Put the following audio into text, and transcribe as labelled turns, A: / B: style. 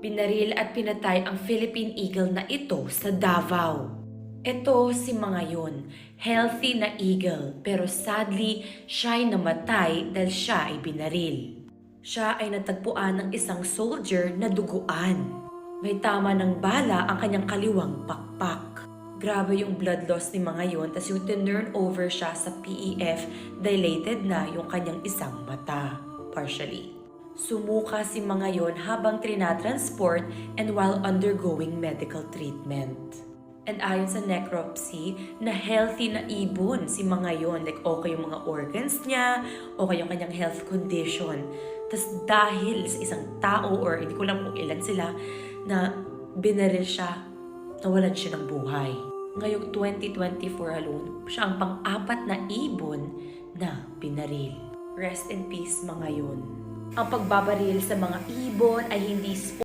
A: Binaril at pinatay ang Philippine Eagle na ito sa Davao. Ito si Mangayon, healthy na eagle pero sadly siya'y namatay dahil siya ay binaril. Siya ay natagpuan ng isang soldier na duguan. May tama ng bala ang kanyang kaliwang pakpak. Grabe yung blood loss ni Mangayon, tas yung tinurn over siya sa PEF, dilated na yung kanyang isang mata, partially. Sumuka si Mangayon habang trinatransport and while undergoing medical treatment. And ayon sa necropsy, na healthy na ibon si Mangayon. Like okay yung mga organs niya, okay yung kanyang health condition. Tas dahil sa isang tao or hindi ko lang kung ilan sila, na binaril siya, nawalan siya ng buhay. Ngayong 2024 alone, siya ang pang-apat na ibon na binaril. Rest in peace Mangayon. Ang pagbabaril sa mga ibon ay hindi